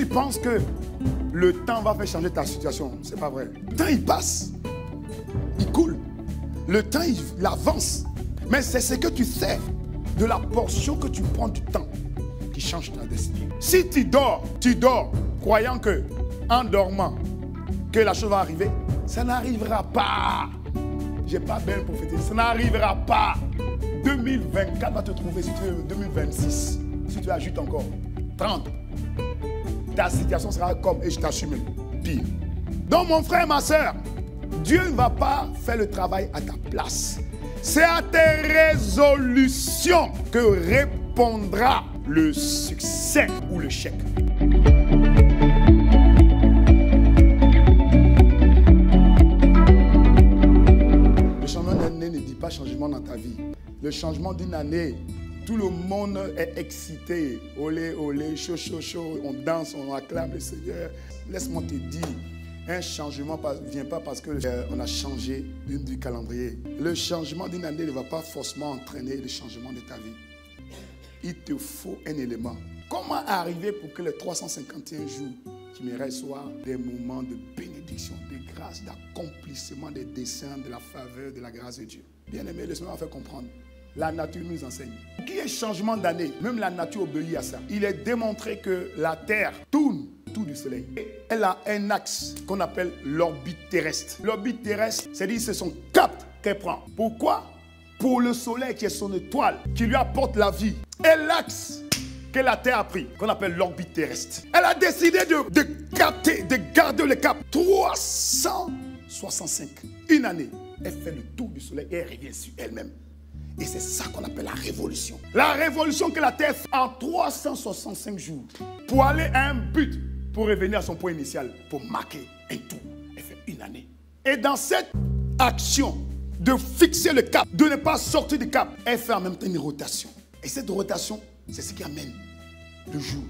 penses que le temps va faire changer ta situation. C'est pas vrai. Le temps, il passe. Il coule. Le temps, il avance. Mais c'est ce que tu sais de la portion que tu prends du temps qui change ta destinée. Si tu dors, croyant que, en dormant, que la chose va arriver, ça n'arrivera pas. J'ai pas belle prophétie. Ça n'arrivera pas. 2024 va te trouver si tu es 2026. Si tu ajoutes encore 30. Ta situation sera comme, et je t'assume, pire. Donc mon frère, ma soeur, Dieu ne va pas faire le travail à ta place. C'est à tes résolutions que répondra le succès ou le chèque. Le changement d'année ne dit pas changement dans ta vie. Le changement d'une année, tout le monde est excité. Olé, olé, chaud, chaud, chaud. On danse, on acclame le Seigneur. Laisse-moi te dire, un changement ne vient pas parce qu'on a changé du calendrier. Le changement d'une année ne va pas forcément entraîner le changement de ta vie. Il te faut un élément. Comment arriver pour que les 351 jours qui me restent soient des moments de bénédiction, de grâce, d'accomplissement des desseins, de la faveur, de la grâce de Dieu? Bien aimé, le Seigneur va faire comprendre. La nature nous enseigne. Qui est changement d'année? Même la nature obéit à ça. Il est démontré que la Terre tourne autour du Soleil. Elle a un axe qu'on appelle l'orbite terrestre. L'orbite terrestre, c'est-à-dire c'est son cap qu'elle prend. Pourquoi? Pour le Soleil qui est son étoile, qui lui apporte la vie. Et l'axe que la Terre a pris, qu'on appelle l'orbite terrestre. Elle a décidé de garder le cap 365. Une année, elle fait le tour du Soleil et elle revient sur elle-même. Et c'est ça qu'on appelle la révolution. La révolution que la Terre fait en 365 jours pour aller à un but, pour revenir à son point initial, pour marquer un tour. Elle fait une année. Et dans cette action de fixer le cap, de ne pas sortir du cap, elle fait en même temps une rotation. Et cette rotation, c'est ce qui amène le jour,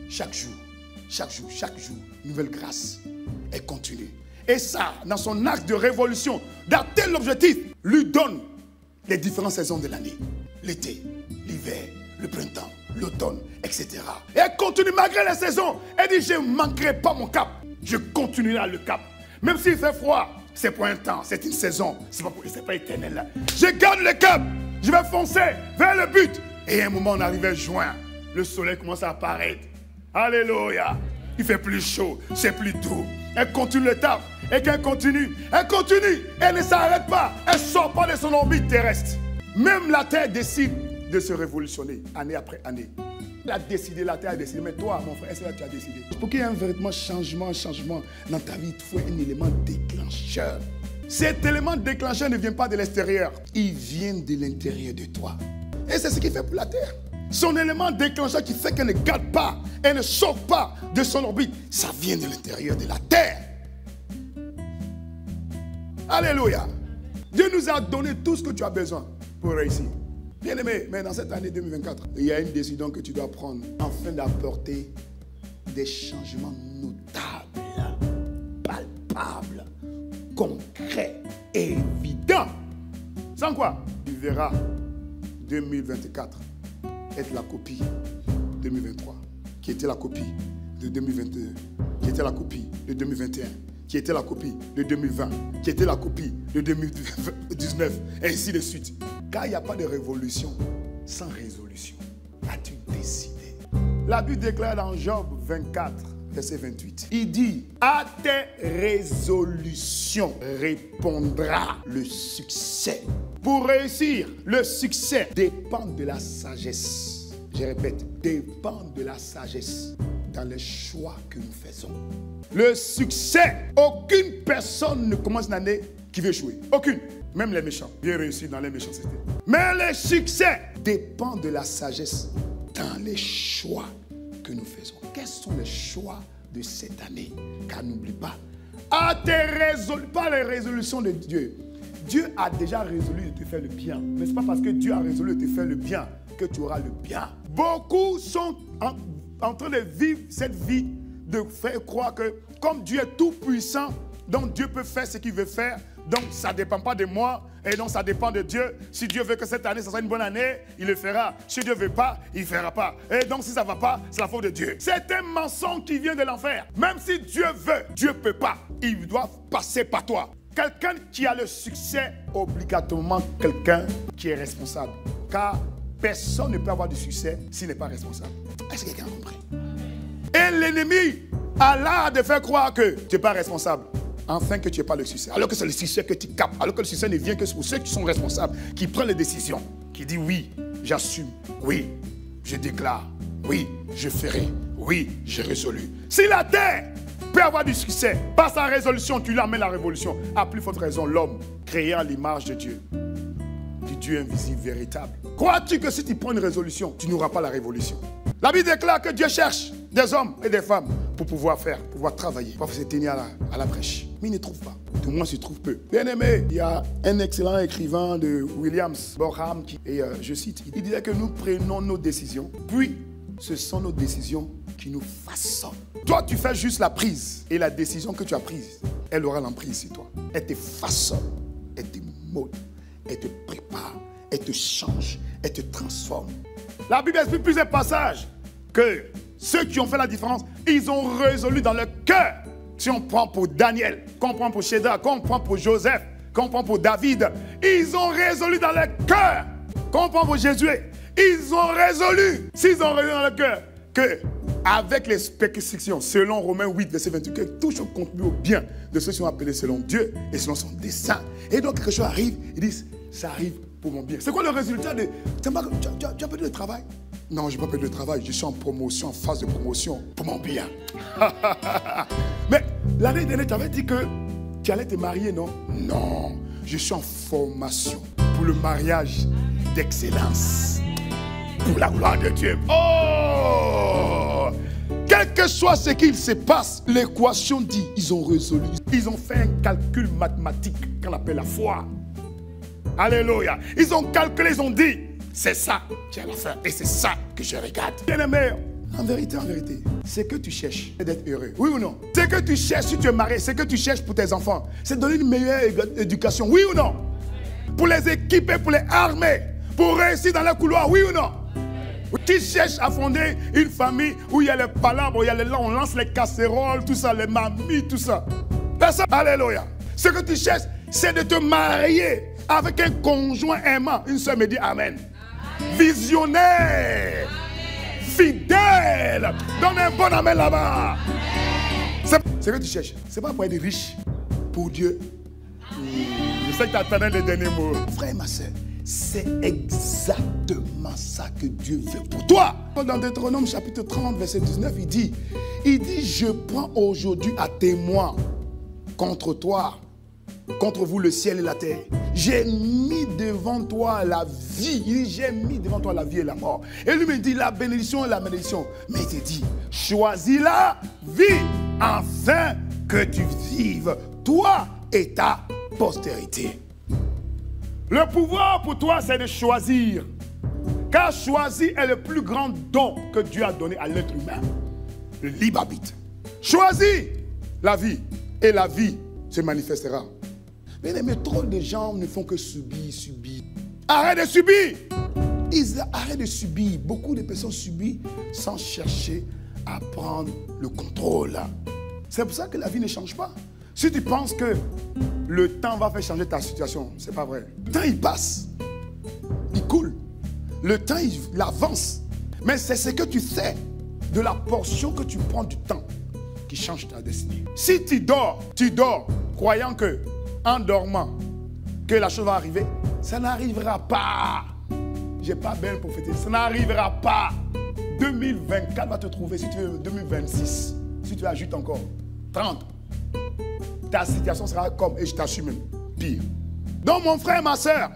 chaque jour, nouvelle grâce. Elle continue. Et ça, dans son axe de révolution, d'atteindre l'objectif, lui donne les différentes saisons de l'année. L'été, l'hiver, le printemps, l'automne, etc. Et elle continue malgré les saisons. Elle dit, je ne manquerai pas mon cap. Je continuerai le cap. Même s'il fait froid, c'est pour un temps, c'est une saison. C'est pas éternel. Je garde le cap. Je vais foncer vers le but. Et à un moment, on arrive à juin. Le soleil commence à apparaître. Alléluia. Il fait plus chaud, c'est plus doux. Elle continue le taf. Et qu'elle continue, elle ne s'arrête pas, elle ne sort pas de son orbite terrestre. Même la Terre décide de se révolutionner année après année. La Terre a décidé, mais toi, mon frère, est-ce que tu as décidé? Pour qu'il y ait un véritable changement dans ta vie, il faut un élément déclencheur. Cet élément déclencheur ne vient pas de l'extérieur, il vient de l'intérieur de toi. Et c'est ce qu'il fait pour la Terre. Son élément déclencheur qui fait qu'elle ne garde pas, elle ne sort pas de son orbite, ça vient de l'intérieur de la Terre. Alléluia. Dieu nous a donné tout ce que tu as besoin pour réussir. Bien aimé, mais dans cette année 2024, il y a une décision que tu dois prendre afin d'apporter des changements notables, palpables, concrets, évidents. Sans quoi, tu verras 2024 être la copie de 2023, qui était la copie de 2022, qui était la copie de 2021. Qui était la copie de 2020, qui était la copie de 2019, et ainsi de suite. Car il n'y a pas de révolution sans résolution. As-tu décidé? La Bible déclare dans Job 24, verset 28, il dit, à tes résolutions répondra le succès. Pour réussir, le succès dépend de la sagesse. Je répète, dépend de la sagesse dans les choix que nous faisons. Le succès, aucune personne ne commence une année qui veut échouer. Aucune. Même les méchants. Bien réussi dans les méchancetés. Mais le succès dépend de la sagesse dans les choix que nous faisons. Quels sont les choix de cette année? Car n'oublie pas, pas les résolutions de Dieu. Dieu a déjà résolu de te faire le bien. Mais ce n'est pas parce que Dieu a résolu de te faire le bien que tu auras le bien. Beaucoup sont en train de vivre cette vie de faire croire que comme Dieu est tout puissant, donc Dieu peut faire ce qu'il veut faire, Donc ça ne dépend pas de moi. Et donc ça dépend de Dieu. Si Dieu veut que cette année, ça soit une bonne année, il le fera. Si Dieu ne veut pas, il ne fera pas. Et donc si ça ne va pas, c'est la faute de Dieu. C'est un mensonge qui vient de l'enfer. Même si Dieu veut, Dieu ne peut pas. Il doit passer par toi. Quelqu'un qui a le succès, obligatoirement quelqu'un qui est responsable. Car personne ne peut avoir du succès s'il n'est pas responsable. Est-ce que quelqu'un a compris? Et l'ennemi a l'art de faire croire que tu n'es pas responsable. Enfin que tu n'es pas le succès. Alors que c'est le succès que tu captes. Alors que le succès ne vient que pour ceux qui sont responsables, qui prennent les décisions, qui disent oui, j'assume, oui, je déclare, oui, je ferai, oui, j'ai résolu. Si la terre peut avoir du succès, par sa résolution, tu lui amènes la révolution. À plus forte raison, l'homme créé à l'image de Dieu, du Dieu invisible, véritable. Crois-tu que si tu prends une résolution, tu n'auras pas la révolution? La Bible déclare que Dieu cherche des hommes et des femmes pour pouvoir faire, pour pouvoir travailler, pour se tenir à la brèche. Mais il ne trouve pas. Du moins, il trouve peu. Bien aimé, il y a un excellent écrivain de Williams Borham qui, et je cite, il disait que nous prenons nos décisions, puis ce sont nos décisions qui nous façonnent. Toi, tu fais juste la prise et la décision que tu as prise, elle aura l'emprise sur toi. Elle te façonne, elle te molde, elle te prépare, elle te change, elle te transforme. La Bible explique plusieurs passages que ceux qui ont fait la différence, ils ont résolu dans leur cœur. Si on prend pour Daniel, qu'on prend pour Shadrach, qu'on prend pour Joseph, qu'on prend pour David, ils ont résolu dans leur cœur. Qu'on prend pour Jésus, ils ont résolu. S'ils ont résolu dans leur cœur que avec les persécutions, selon Romains 8, verset 28, que tout chose contribue au bien de ceux qui sont appelés selon Dieu et selon son dessein. Et donc quelque chose arrive, ils disent, ça arrive pour mon bien. C'est quoi le résultat de... Tu as perdu le travail? Non, je n'ai pas perdu le travail. Je suis en promotion, en phase de promotion pour mon bien. Mais l'année dernière, tu avais dit que tu allais te marier, non? Non, je suis en formation pour le mariage d'excellence. Pour la gloire de Dieu. Oh! Quel que soit ce qu'il se passe, l'équation dit, ils ont résolu. Ils ont fait un calcul mathématique qu'on appelle la foi. Alléluia. Ils ont calculé, ils ont dit, c'est ça qui est la fin. Et c'est ça que je regarde. Bien-aimé, en vérité, c'est que tu cherches d'être heureux. Oui ou non? C'est que tu cherches, si tu es marié, c'est que tu cherches pour tes enfants. C'est donner une meilleure éducation. Oui ou non? Pour les équiper, pour les armer, pour réussir dans le couloir. Oui ou non? Tu cherches à fonder une famille où il y a les palabres, où il y a les, on lance les casseroles, tout ça, les mamies, tout ça. Personne. Alléluia. Ce que tu cherches, c'est de te marier avec un conjoint aimant. Une seule me dit Amen. Visionnaire. Amen. Fidèle. Donne un bon Amen là-bas. C'est ce que tu cherches. C'est pas pour être riche. Pour Dieu. Je sais que tu attendais les derniers mots. Frère et ma soeur, c'est exactement ça que Dieu veut pour toi. Dans Deutéronome chapitre 30, verset 19, il dit, je prends aujourd'hui à témoin contre toi, contre vous le ciel et la terre. J'ai mis devant toi la vie. Il dit, j'ai mis devant toi la vie et la mort. Et lui me dit, la bénédiction et la malédiction. Mais il te dit, choisis la vie afin que tu vives, toi et ta postérité. Le pouvoir pour toi, c'est de choisir. Car choisir est le plus grand don que Dieu a donné à l'être humain. Le libre arbitre. Choisis la vie et la vie se manifestera. Mais trop de gens ne font que subir. Arrête de subir. Arrête de subir. Beaucoup de personnes subissent sans chercher à prendre le contrôle. C'est pour ça que la vie ne change pas. Si tu penses que le temps va faire changer ta situation, c'est pas vrai. Le temps, il passe. Il coule. Le temps, il avance. Mais c'est ce que tu sais de la portion que tu prends du temps qui change ta destinée. Si tu dors, croyant que, en dormant, que la chose va arriver, ça n'arrivera pas. J'ai pas belle pour fêter. Ça n'arrivera pas. 2024 va te trouver, si tu veux, 2026. Si tu ajoutes encore 30. Ta situation sera comme, et je t'assume même, pire. Donc mon frère, ma soeur,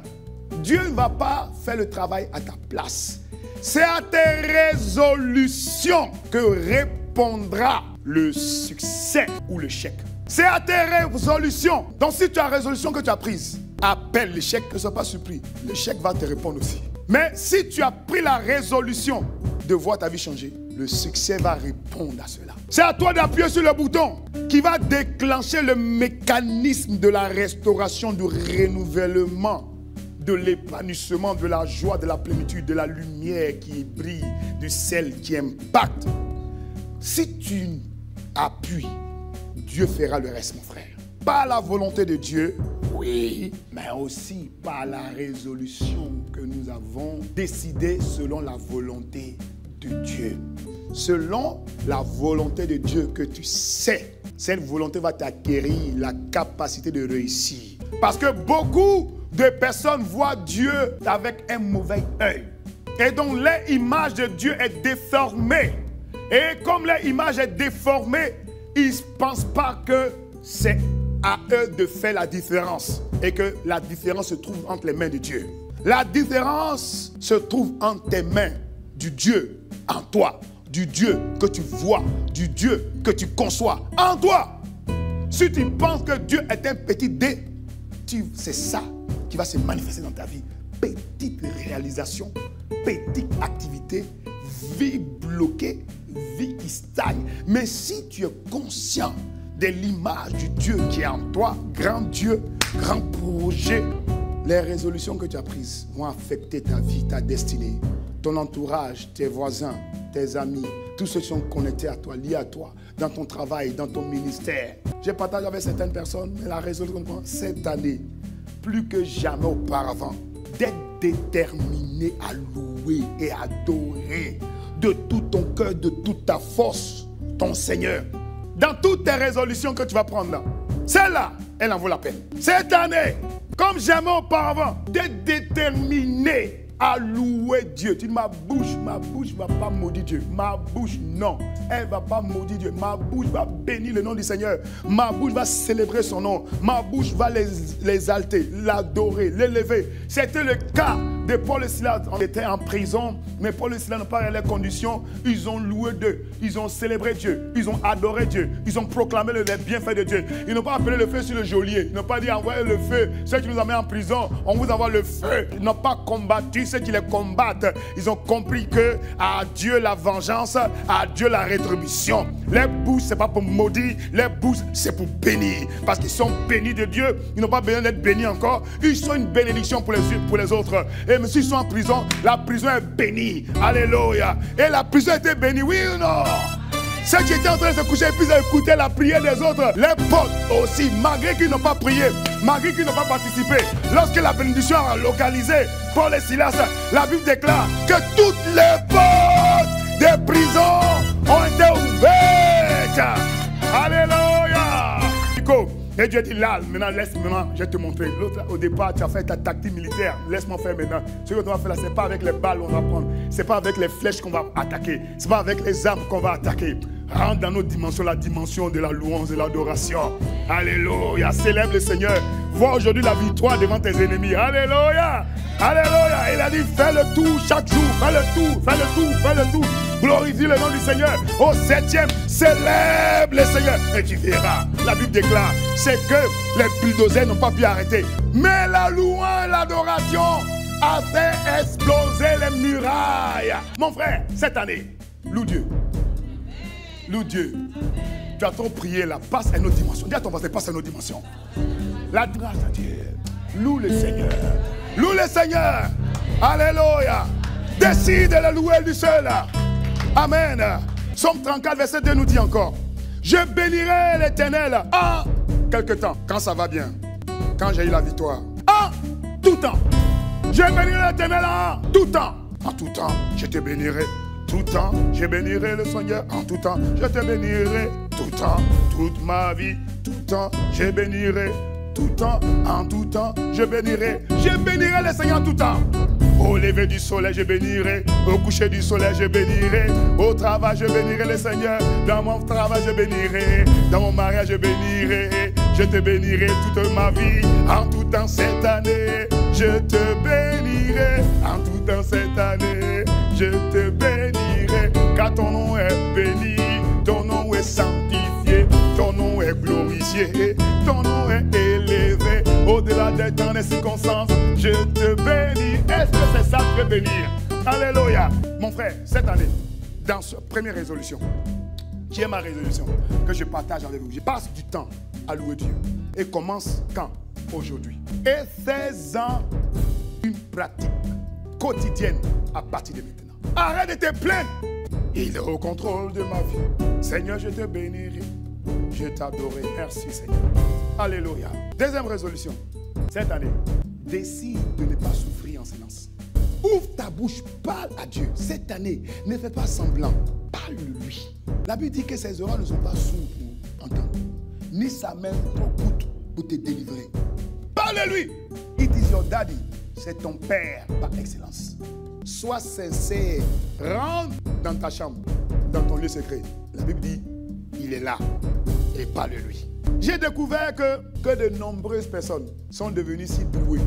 Dieu ne va pas faire le travail à ta place. C'est à tes résolutions que répondra le succès ou l'échec. C'est à tes résolutions. Donc si tu as résolution que tu as prise, appelle l'échec, ne sois pas surpris. L'échec va te répondre aussi. Mais si tu as pris la résolution de voir ta vie changer, le succès va répondre à cela. C'est à toi d'appuyer sur le bouton qui va déclencher le mécanisme de la restauration, du renouvellement, de l'épanouissement, de la joie, de la plénitude, de la lumière qui brille, du sel qui impacte. Si tu appuies, Dieu fera le reste, mon frère. Par la volonté de Dieu, oui, mais aussi par la résolution que nous avons décidée selon la volonté de Dieu. Selon la volonté de Dieu que tu sais, cette volonté va t'acquérir la capacité de réussir. Parce que beaucoup de personnes voient Dieu avec un mauvais œil. Et donc l'image de Dieu est déformée. Et comme l'image est déformée, ils ne pensent pas que c'est à eux de faire la différence. Et que la différence se trouve entre les mains de Dieu. La différence se trouve entre tes mains, du Dieu en toi, du Dieu que tu vois, du Dieu que tu conçois en toi. Si tu penses que Dieu est un petit dé, c'est ça qui va se manifester dans ta vie. Petite réalisation, petite activité, vie bloquée, vie qui stagne. Mais si tu es conscient de l'image du Dieu qui est en toi, grand Dieu, grand projet, les résolutions que tu as prises vont affecter ta vie, ta destinée, ton entourage, tes voisins, tes amis, tous ceux qui sont connectés à toi, liés à toi, dans ton travail, dans ton ministère. J'ai partagé avec certaines personnes, mais la résolution cette année, plus que jamais auparavant, d'être déterminé à louer et adorer de tout ton cœur, de toute ta force, ton Seigneur. Dans toutes tes résolutions que tu vas prendre là, celle-là, elle en vaut la peine. Cette année, comme jamais auparavant, d'être déterminé à louer Dieu. Tu dis, ma bouche ne va pas maudire Dieu. Ma bouche, non, elle ne va pas maudire Dieu. Ma bouche va bénir le nom du Seigneur. Ma bouche va célébrer son nom. Ma bouche va l'exalter, l'adorer, l'élever. C'était le cas de Paul et Silas. On était en prison, mais Paul et Silas n'ont pas réglé les conditions. Ils ont loué Dieu. Ils ont célébré Dieu. Ils ont adoré Dieu. Ils ont proclamé les bienfaits de Dieu. Ils n'ont pas appelé le feu sur le geôlier. Ils n'ont pas dit envoyez le feu. Ceux qui nous ont mis en prison, on vous envoie le feu. Ils n'ont pas combattu ceux qui les combattent. Ils ont compris que à Dieu la vengeance, à Dieu la rétribution. Les bouches, ce n'est pas pour maudire. Les bouches, c'est pour bénir. Parce qu'ils sont bénis de Dieu. Ils n'ont pas besoin d'être bénis encore. Ils sont une bénédiction pour les autres. Et même s'ils sont en prison, la prison est bénie. Alléluia. Et la prison était bénie, oui ou non? Ceux qui étaient en train de se coucher et puis écouter la prière des autres, les potes aussi, malgré qu'ils n'ont pas prié, malgré qu'ils n'ont pas participé, lorsque la bénédiction a localisé Paul et Silas, la Bible déclare que toutes les portes des prisons ont été ouvertes. Alléluia. Et Dieu dit là, maintenant laisse-moi, je vais te montrer. L'autre, au départ, tu as fait ta tactique militaire. Laisse-moi faire maintenant. Ce que tu vas faire là, ce n'est pas avec les balles qu'on va prendre. Ce n'est pas avec les flèches qu'on va attaquer. Ce n'est pas avec les armes qu'on va attaquer. Rentre dans notre dimension, la dimension de la louange et de l'adoration. Alléluia. Célèbre le Seigneur. Vois aujourd'hui la victoire devant tes ennemis. Alléluia. Alléluia. Il a dit, fais le tout chaque jour. Fais le tout, fais le tout, fais le tout. Glorifie le nom du Seigneur. Au 7e, célèbre le Seigneur. Et tu verras, la Bible déclare, c'est que les bulldozers n'ont pas pu arrêter. Mais la louange, l'adoration a fait exploser les murailles. Mon frère, cette année, loue Dieu. Loue Dieu. Tu as trop prié là, passe à une autre dimension. Dis à ton voisin, passe à une autre dimension. La grâce de Dieu. Loue le Seigneur. Loue le Seigneur. Alléluia. Décide de le louer du seul. Amen. Somme 34, verset 2 nous dit encore, je bénirai l'Éternel en quelque temps, quand ça va bien, quand j'ai eu la victoire, en tout temps. Je bénirai l'Éternel en tout temps. En tout temps, je te bénirai. Tout temps, je bénirai le Seigneur. En tout temps, je te bénirai. Tout temps, toute ma vie. Tout temps, je bénirai. Tout temps, en tout temps, je bénirai. Je bénirai le Seigneur en tout temps. Au lever du soleil, je bénirai. Au coucher du soleil, je bénirai. Au travail, je bénirai le Seigneur. Dans mon travail, je bénirai. Dans mon mariage, je bénirai. Je te bénirai toute ma vie. En tout temps cette année, je te bénirai. En tout temps cette année, je te bénirai. Car ton nom est béni, ton nom est sanctifié, ton nom est glorifié, ton nom est élevé. Au-delà des temps, des circonstances, je te bénis. Est-ce que c'est ça que tu veux bénir? Alléluia. Mon frère, cette année, dans cette première résolution, qui est ma résolution, que je partage avec vous. Je passe du temps à louer Dieu. Et commence quand? Aujourd'hui. Et fais-en une pratique quotidienne à partir de maintenant. Arrête de te plaindre. Il est au contrôle de ma vie. Seigneur, je te bénirai. Je t'adorerai. Merci, Seigneur. Alléluia. Deuxième résolution. Cette année, décide de ne pas souffrir en silence. Ouvre ta bouche, parle à Dieu. Cette année, ne fais pas semblant. Parle-lui. La Bible dit que ses oreilles ne sont pas sourdes pour entendre, ni sa main trop courte pour te délivrer. Parle-lui. It is your daddy. C'est ton père par excellence. Sois sincère. Rentre dans ta chambre, dans ton lieu secret. La Bible dit, il est là. Et parle-lui. J'ai découvert que de nombreuses personnes sont devenues si douées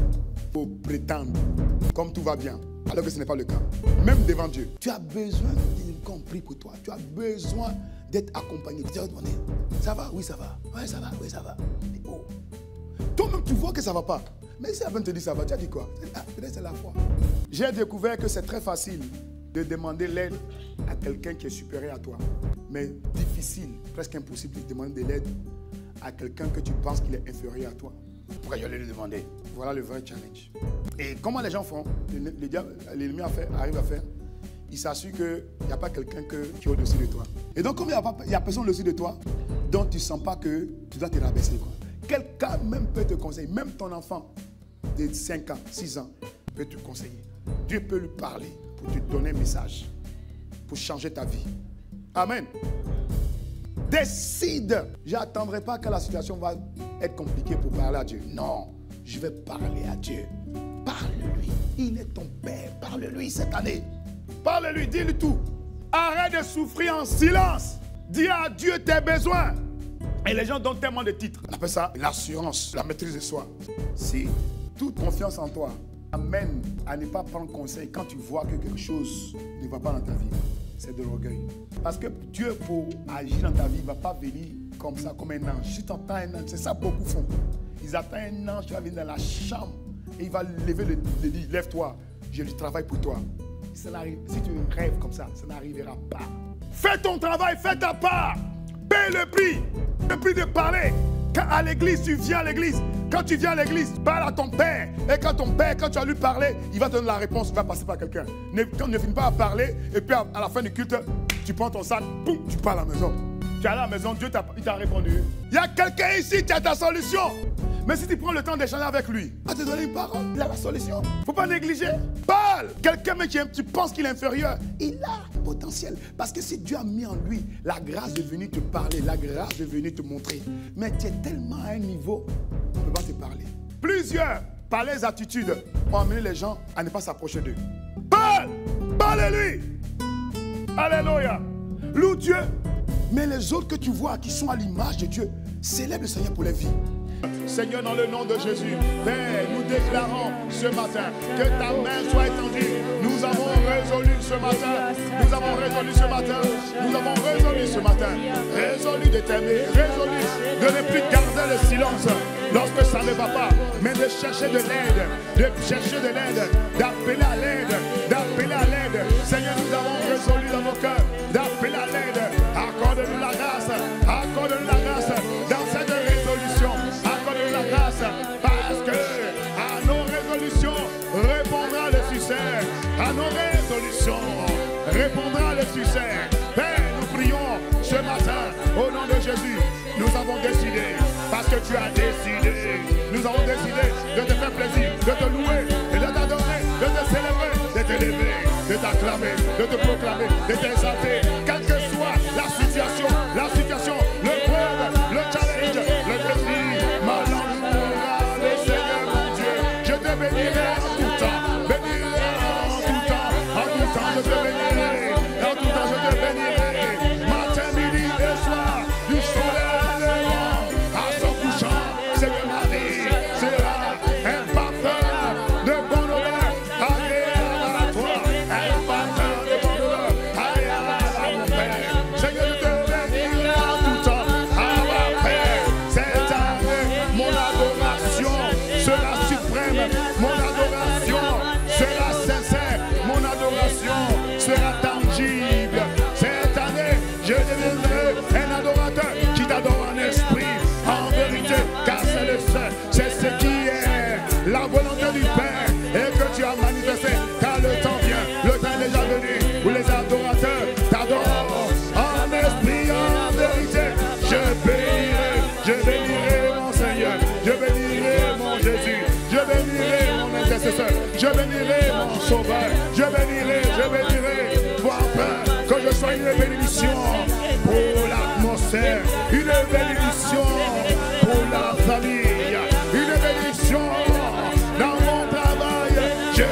pour prétendre comme tout va bien, alors que ce n'est pas le cas. Même devant Dieu. Tu as besoin d'être compris pour toi. Tu as besoin d'être accompagné. Tu vas te demander, ça va? Oui, ça va. Oui, ça va. Oui, ça va. Oh. Toi-même, tu vois que ça ne va pas. Mais si la personne te dit ça va, tu as dit quoi? Peut-être c'est la foi. J'ai découvert que c'est très facile de demander l'aide à quelqu'un qui est supérieur à toi. Mais difficile, presque impossible de demander de l'aide à quelqu'un que tu penses qu'il est inférieur à toi. Pourquoi je vais lui demander? Voilà le vrai challenge. Et comment les gens font? L'ennemi arrive à faire. Il s'assure qu'il n'y a pas quelqu'un qui est au-dessus de toi. Et donc, comme il n'y a personne au-dessus de toi, donc tu ne sens pas que tu dois te rabaisser, quoi. Quelqu'un même peut te conseiller, même ton enfant de 5 ans, 6 ans peut te conseiller. Dieu peut lui parler pour te donner un message, pour changer ta vie. Amen. Décide. Je n'attendrai pas que la situation va être compliquée pour parler à Dieu. Non, je vais parler à Dieu. Parle-lui. Il est ton Père. Parle-lui cette année. Parle-lui, dis-lui tout. Arrête de souffrir en silence. Dis à Dieu tes besoins. Et les gens donnent tellement de titres. On appelle ça l'assurance, la maîtrise de soi. Si toute confiance en toi amène à ne pas prendre conseil quand tu vois que quelque chose ne va pas dans ta vie, c'est de l'orgueil. Parce que Dieu, pour agir dans ta vie, ne va pas venir comme ça, comme un ange. Si tu entends un ange, c'est ça que beaucoup font. Ils attendent un ange qui va venir dans la chambre et il va lever le lit. Lève-toi, je lui travaille pour toi. Si tu rêves comme ça, ça n'arrivera pas. Fais ton travail, fais ta part. Paye le prix de parler. Quand à l'église, tu viens à l'église. Quand tu viens à l'église, parle à ton père. Et quand ton père, quand tu as lui parler, il va te donner la réponse, il va passer par quelqu'un. Quand ne finis pas à parler, et puis à la fin du culte, tu prends ton sac, boum, tu pars à la maison. Tu es à la maison, Dieu t'a répondu. Il y a quelqu'un ici qui a ta solution. Mais si tu prends le temps d'échanger avec lui, à te donner une parole, il a la solution. Il ne faut pas négliger. Parle. Quelqu'un qui tu penses qu'il est inférieur, il a un potentiel. Parce que si Dieu a mis en lui la grâce de venir te parler, la grâce de venir te montrer, mais tu es tellement à un niveau, on ne peut pas te parler. Plusieurs, par les attitudes, ont amené les gens à ne pas s'approcher d'eux. Parle. Parle-lui. Alléluia. Loue Dieu. Mais les autres que tu vois qui sont à l'image de Dieu, célèbre le Seigneur pour les vies. Seigneur, dans le nom de Jésus, Père, nous déclarons ce matin que ta main soit étendue. Nous avons résolu ce matin. Nous avons résolu ce matin. Nous avons résolu ce matin. Résolu de t'aimer. Résolu de ne plus garder le silence lorsque ça ne va pas. Mais de chercher de l'aide. De chercher de l'aide. D'appeler à l'aide. D'appeler à l'aide. Seigneur, nous avons résolu dans nos cœurs d'appeler à l'aide. Accorde-nous la grâce. Accorde-nous la grâce dans cette résolution. Accorde-nous la grâce parce que à nos résolutions répondra le succès. À nos résolutions répondra le succès. Père, nous prions ce matin au nom de Jésus. Nous avons décidé, parce que tu as décidé, nous avons décidé de te faire plaisir, de te louer et de t'adorer, de te célébrer, de t'élever, de t'acclamer, de te proclamer, de t'exalter, quelle que soit la situation, le problème, le challenge, le défi, ma langue louera le Seigneur mon Dieu. Je te bénirai en tout temps, bénirai en tout temps, je te bénirai, en tout temps je te bénirai, matin, midi et soir, du soleil levant à son couchant, c'est que ma vie sera un parfum de bon odeur, agréable à toi, un parfum de bon odeur, agréable à mon Père. Seigneur, je te bénirai en tout temps, à ma Père, cette année, mon adoration sera suprême, mon adoration intercesseur. Je bénirai mon sauveur. Je bénirai. Pour enfin que je sois une bénédiction pour l'atmosphère, une bénédiction pour la famille, une bénédiction dans mon travail. Je